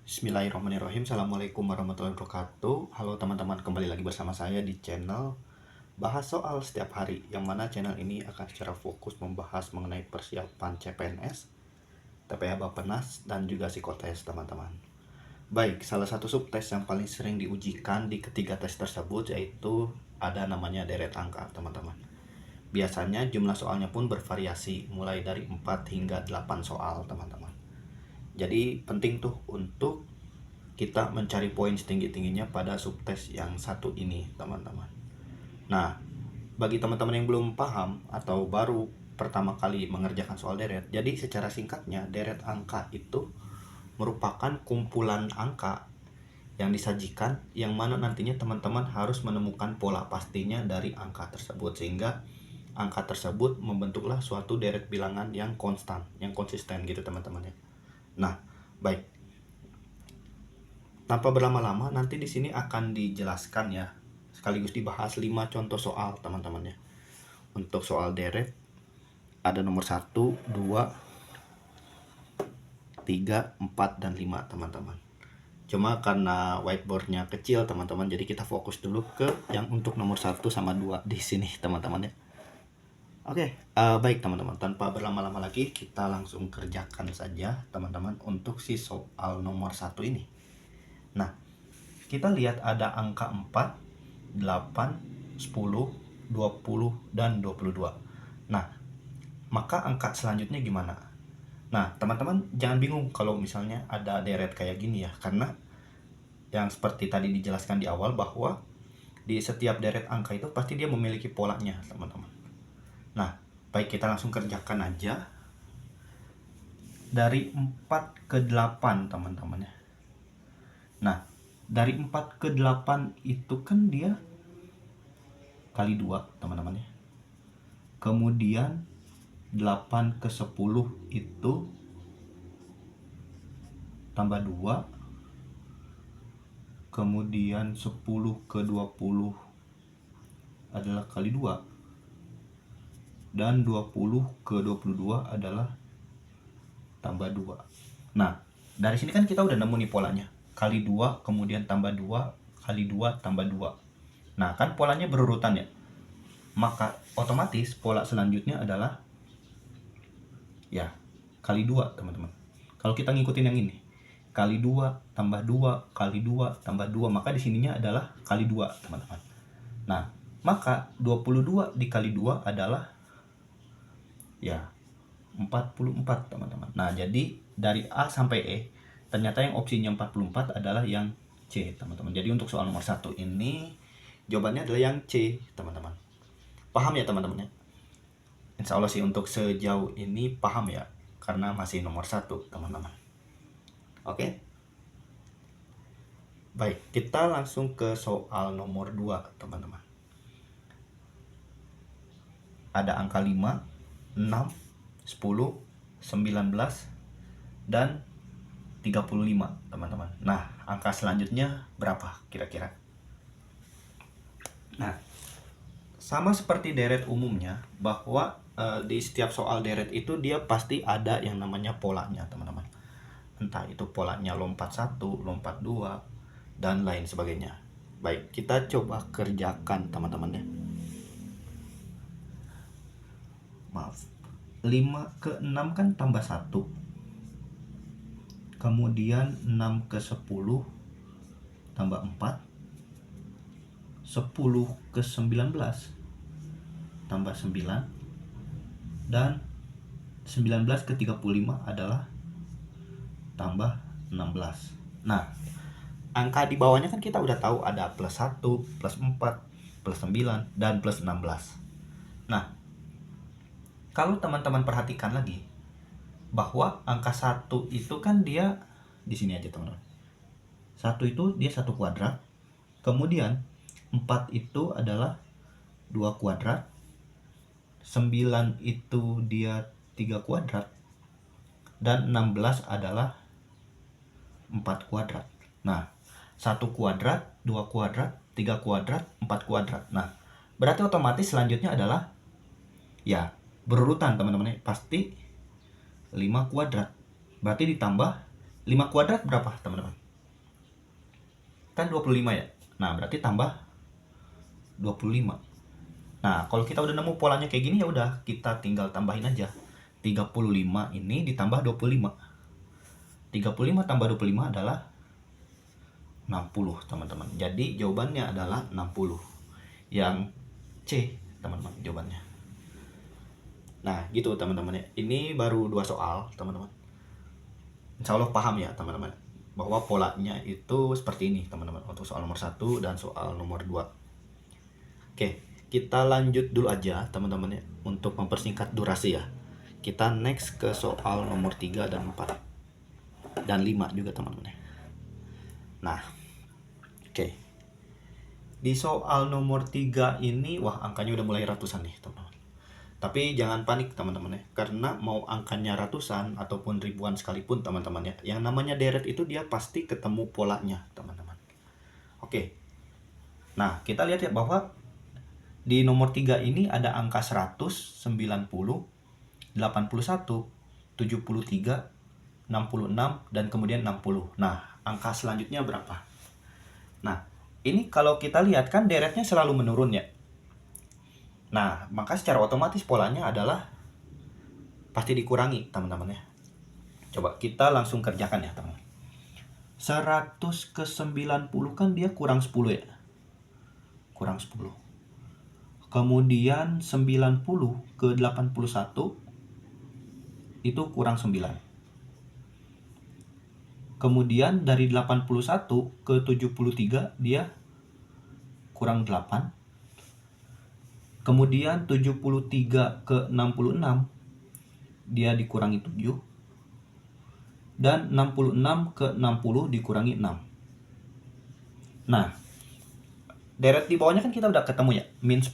Bismillahirrahmanirrahim. Assalamualaikum warahmatullahi wabarakatuh. Halo teman-teman, kembali lagi bersama saya di channel Bahas Soal Setiap Hari, yang mana channel ini akan secara fokus membahas mengenai persiapan CPNS, TPA Bappenas, dan juga psikotes teman-teman. Baik, salah satu subtes yang paling sering diujikan di ketiga tes tersebut yaitu ada namanya deret angka teman-teman. Biasanya jumlah soalnya pun bervariasi, mulai dari 4 hingga 8 soal teman-teman. Jadi penting tuh untuk kita mencari poin setinggi-tingginya pada subtes yang satu ini teman-teman. Nah, bagi teman-teman yang belum paham atau baru pertama kali mengerjakan soal deret, jadi secara singkatnya deret angka itu merupakan kumpulan angka yang disajikan, yang mana nantinya teman-teman harus menemukan pola pastinya dari angka tersebut, sehingga angka tersebut membentuklah suatu deret bilangan yang konstan, yang konsisten gitu teman-teman ya. Nah, baik. Tanpa berlama-lama, nanti di sini akan dijelaskan ya, sekaligus dibahas 5 contoh soal teman-teman ya. Untuk soal deret ada nomor 1, 2, 3, 4, dan 5 teman-teman. Cuma karena whiteboardnya kecil teman-teman, jadi kita fokus dulu ke yang untuk nomor 1 sama 2 di sini teman-teman ya. Oke, baik teman-teman, tanpa berlama-lama lagi kita langsung kerjakan saja teman-teman untuk si soal nomor 1 ini. Nah, kita lihat ada angka 4, 8, 10, 20, dan 22. Nah, maka angka selanjutnya gimana? Nah, teman-teman jangan bingung kalau misalnya ada deret kayak gini ya, karena yang seperti tadi dijelaskan di awal bahwa di setiap deret angka itu pasti dia memiliki polanya, teman-teman. Nah, baik, kita langsung kerjakan aja. Dari 4 ke 8, teman-teman ya. Nah, dari 4 ke 8 itu kan dia kali 2, teman-teman ya. Kemudian 8 ke 10 itu tambah 2. Kemudian 10 ke 20 adalah kali 2. Dan 20 ke 22 adalah tambah 2. Nah, dari sini kan kita udah nemu nih polanya. Kali 2, kemudian tambah 2, kali 2, tambah 2. Nah, kan polanya berurutan ya. Maka otomatis pola selanjutnya adalah ya kali 2, teman-teman. Kalau kita ngikutin yang ini, kali 2 tambah 2 kali 2 tambah 2, maka di sininya adalah kali 2, teman-teman. Nah, maka 22 dikali 2 adalah ya 44, teman-teman. Nah, jadi dari A sampai E ternyata yang opsinya 44 adalah yang C, teman-teman. Jadi untuk soal nomor 1 ini jawabannya adalah yang C, teman-teman. Paham ya, teman-teman ya? Insya Allah sih untuk sejauh ini paham ya, karena masih nomor 1, teman-teman. Oke? Baik, kita langsung ke soal nomor 2, teman-teman. Ada angka 5, 6, 10, 19, dan 35, teman-teman. Nah, angka selanjutnya berapa kira-kira? Nah, sama seperti deret umumnya, bahwa di setiap soal deret itu dia pasti ada yang namanya polanya, teman-teman. Entah itu polanya lompat 1, lompat 2, dan lain sebagainya. Baik, kita coba kerjakan, teman-teman ya. Maaf. 5 ke 6 kan tambah 1. Kemudian 6 ke 10 tambah 4. 10 ke 19 tambah 9. Dan 19 ke 35 adalah tambah 16. Nah, angka di bawahnya kan kita udah tahu ada plus 1, plus 4, plus 9, dan plus 16. Nah, kalau teman-teman perhatikan lagi bahwa angka 1 itu kan dia di sini aja, teman-teman. 1 itu dia 1 kuadrat. Kemudian 4 itu adalah 2 kuadrat. 9 itu dia 3 kuadrat. Dan 16 adalah 4 kuadrat. Nah, 1 kuadrat, 2 kuadrat, 3 kuadrat, 4 kuadrat. Nah, berarti otomatis selanjutnya adalah ya berurutan, teman-teman. Pasti 5 kuadrat. Berarti ditambah 5 kuadrat berapa, teman-teman? Kan 25 ya. Nah, berarti tambah 25. Nah, kalau kita udah nemu polanya kayak gini, ya udah kita tinggal tambahin aja. 35 ini ditambah 25. 35 tambah 25 adalah 60, teman-teman. Jadi jawabannya adalah 60. Yang C, teman-teman, jawabannya. Nah, gitu teman-teman ya. Ini baru 2 soal, teman-teman. Insya Allah paham ya, teman-teman, bahwa polanya itu seperti ini, teman-teman, untuk soal nomor 1 dan soal nomor 2. Oke, kita lanjut dulu aja, teman-teman ya, untuk mempersingkat durasi ya. Kita next ke soal nomor 3 dan 4 dan 5 juga, teman-teman ya. Nah, oke. Di soal nomor 3 ini, wah, angkanya udah mulai ratusan nih, teman-teman. Tapi jangan panik, teman-teman ya, karena mau angkanya ratusan ataupun ribuan sekalipun, teman-teman ya, yang namanya deret itu dia pasti ketemu polanya, teman-teman. Oke. Nah, kita lihat ya bahwa di nomor 3 ini ada angka 100, 90, 81, 73, 66, dan kemudian 60. Nah, angka selanjutnya berapa? Nah, ini kalau kita lihat kan deretnya selalu menurun ya. Nah, maka secara otomatis polanya adalah pasti dikurangi, teman-teman ya. Coba kita langsung kerjakan ya, teman-teman. 100 ke 90 kan dia kurang 10 ya. Kurang 10. Kemudian 90 ke 81 itu kurang 9. Kemudian dari 81 ke 73 dia kurang 8. Kemudian 73 ke 66 dia dikurangi 7. Dan 66 ke 60 dikurangi 6. Nah, deret di bawahnya kan kita udah ketemu ya. Min 10,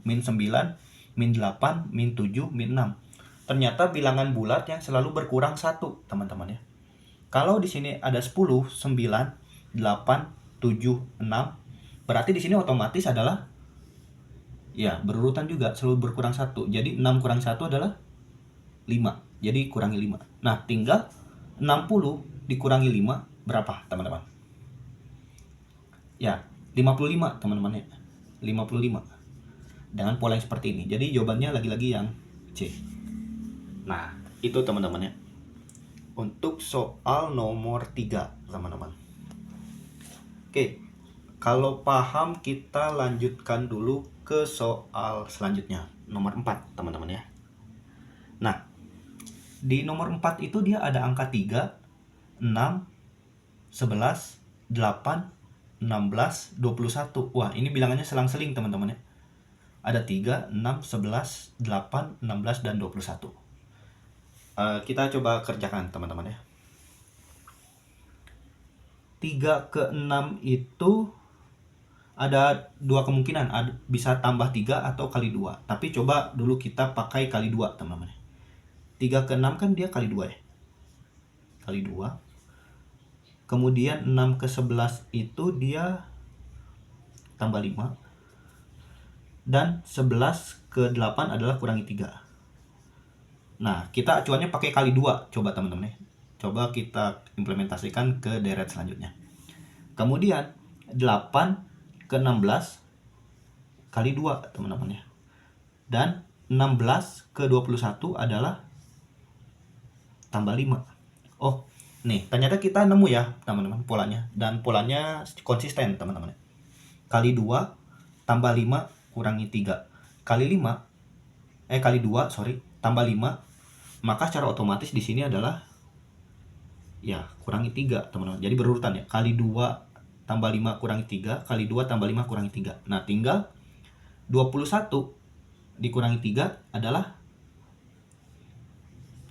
min 9, min 8, min 7, min 6. Ternyata bilangan bulat yang selalu berkurang 1, teman-teman ya. Kalau di sini ada 10, 9, 8, 7, 6, berarti di sini otomatis adalah ya berurutan juga, selalu berkurang 1. Jadi 6 kurang 1 adalah 5. Jadi kurangi 5. Nah, tinggal 60 dikurangi 5 berapa, teman-teman? Ya, 55, teman-teman ya. 55. Dengan pola yang seperti ini. Jadi jawabannya lagi-lagi yang C. Nah, itu teman-teman ya. Untuk soal nomor 3, teman-teman. Oke. Kalau paham, kita lanjutkan dulu ke soal selanjutnya, nomor 4, teman-teman ya. Nah, di nomor 4 itu dia ada angka 3, 6, 11, 8, 16, 21. Wah, ini bilangannya selang-seling, teman-teman ya. Ada 3, 6, 11, 8, 16, dan 21. Kita coba kerjakan, teman-teman ya. 3 ke 6 itu ada 2 kemungkinan, bisa tambah 3 atau kali 2. Tapi coba dulu kita pakai kali 2, teman-teman. 3 ke 6 kan dia kali 2 ya. Kali 2. Kemudian 6 ke 11 itu dia tambah 5. Dan 11 ke 8 adalah kurangi 3. Nah, kita acuannya pakai kali 2. Coba, teman-teman ya. Coba kita implementasikan ke deret selanjutnya. Kemudian 8 ke 16 kali 2, teman-teman ya. Dan 16 ke 21 adalah tambah 5. Oh, nih, ternyata kita nemu ya, teman-teman, polanya. Dan polanya konsisten, teman-teman. Kali 2 tambah 5 kurangi 3. Kali 2, tambah 5. Maka secara otomatis di sini adalah ya, kurangi 3, teman-teman. Jadi berurutan ya. Kali 2 tambah 5 kurangi 3, kali 2 tambah 5 kurangi 3. Nah, tinggal 21 dikurangi 3 adalah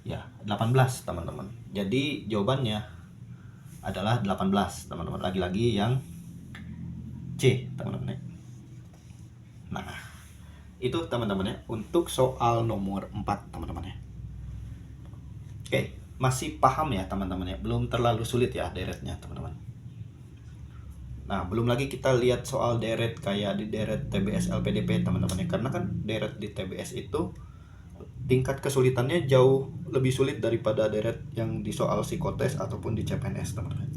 ya 18, teman-teman. Jadi jawabannya adalah 18, teman-teman. Lagi-lagi yang C, teman-teman. Nah, itu teman-teman ya untuk soal nomor 4, teman-teman ya. Oke, masih paham ya, teman-teman ya? Belum terlalu sulit ya deretnya, teman-teman. Nah, belum lagi kita lihat soal deret kayak di deret TBS LPDP, teman-teman ya. Karena kan deret di TBS itu tingkat kesulitannya jauh lebih sulit daripada deret yang di soal psikotes ataupun di CPNS, teman-teman.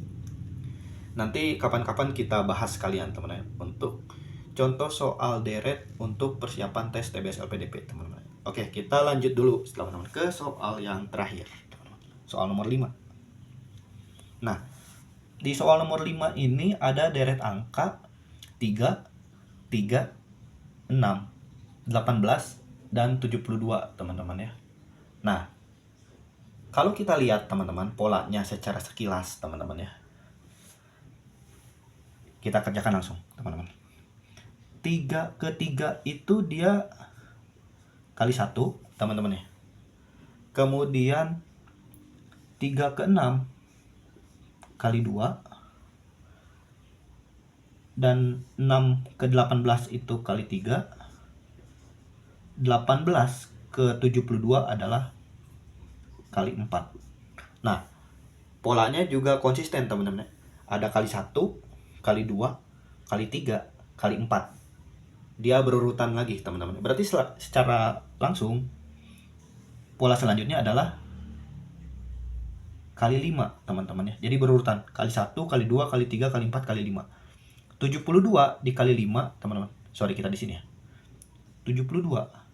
Nanti kapan-kapan kita bahas kalian, teman-teman, untuk contoh soal deret untuk persiapan tes TBS LPDP, teman-teman. Oke, kita lanjut dulu, teman-teman, ke soal yang terakhir, teman-teman. Soal nomor 5. Nah, di soal nomor 5 ini ada deret angka 3, 3, 6, 18, dan 72, teman-teman ya. Nah, kalau kita lihat, teman-teman, polanya secara sekilas, teman-teman ya. Kita kerjakan langsung, teman-teman. 3 ke 3 itu dia kali 1, teman-teman ya. Kemudian 3 ke 6 kali 2, dan 6 ke 18 itu kali 3, 18 ke 72 adalah kali 4. Nah, polanya juga konsisten, teman-teman. Ada kali 1, kali 2, kali 3, kali 4. Dia berurutan lagi, teman-teman. Berarti secara langsung pola selanjutnya adalah kali 5, teman-teman ya. Jadi berurutan kali 1, kali 2, kali 3, kali 4, kali 5. 72 dikali 5, teman-teman. Sorry, kita di sini ya. 72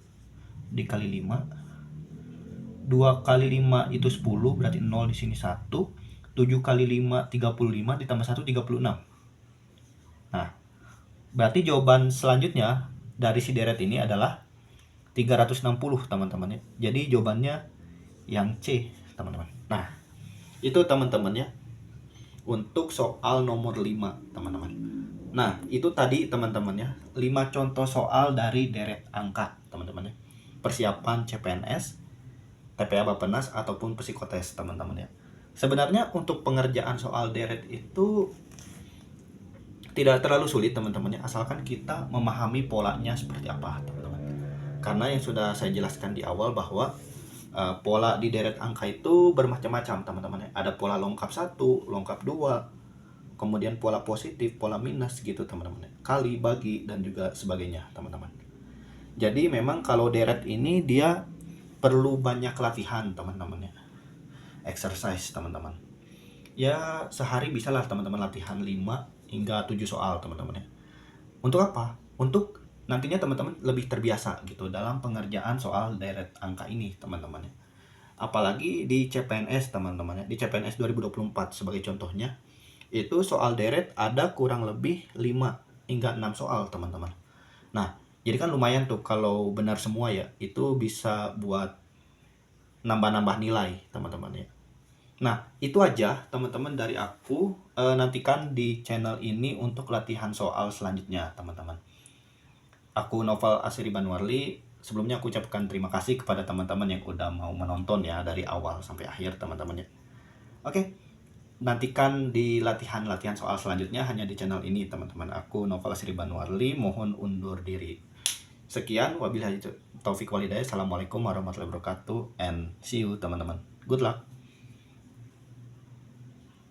dikali 5. 2 kali 5 itu 10, berarti 0 di sini 1. 7 kali 5 35 ditambah 1 36. Nah, berarti jawaban selanjutnya dari si deret ini adalah 360, teman-teman ya. Jadi jawabannya yang C, teman-teman. Nah, itu teman-teman ya untuk soal nomor 5, teman-teman. Nah, itu tadi, teman-teman ya, 5 contoh soal dari deret angka, teman-teman ya. Persiapan CPNS, TPA Bappenas ataupun psikotes, teman-teman ya. Sebenarnya untuk pengerjaan soal deret itu tidak terlalu sulit, teman-teman ya, asalkan kita memahami polanya seperti apa, teman-teman. Karena yang sudah saya jelaskan di awal bahwa pola di deret angka itu bermacam-macam, teman-teman ya. Ada pola lengkap 1, lengkap 2, kemudian pola positif, pola minus gitu, teman-teman. Kali, bagi, dan juga sebagainya, teman-teman. Jadi memang kalau deret ini dia perlu banyak latihan, teman-teman ya. Exercise, teman-teman. Ya, sehari bisalah teman-teman latihan 5 hingga 7 soal, teman-teman ya. Untuk apa? Untuk nantinya teman-teman lebih terbiasa gitu dalam pengerjaan soal deret angka ini, teman-teman ya. Apalagi di CPNS, teman-teman ya. Di CPNS 2024 sebagai contohnya, itu soal deret ada kurang lebih 5 hingga 6 soal, teman-teman. Nah, jadi kan lumayan tuh kalau benar semua ya, itu bisa buat nambah-nambah nilai, teman-teman ya. Nah, itu aja teman-teman dari aku. Nantikan di channel ini untuk latihan soal selanjutnya, teman-teman. Aku Noval Asri Banwarli. Sebelumnya aku ucapkan terima kasih kepada teman-teman yang udah mau menonton ya dari awal sampai akhir, teman-teman ya. Oke. Nantikan di latihan-latihan soal selanjutnya hanya di channel ini, teman-teman. Aku Noval Asri Banwarli, mohon undur diri. Sekian, wabillahi taufik walhidayah. Assalamualaikum warahmatullahi wabarakatuh, and see you, teman-teman. Good luck.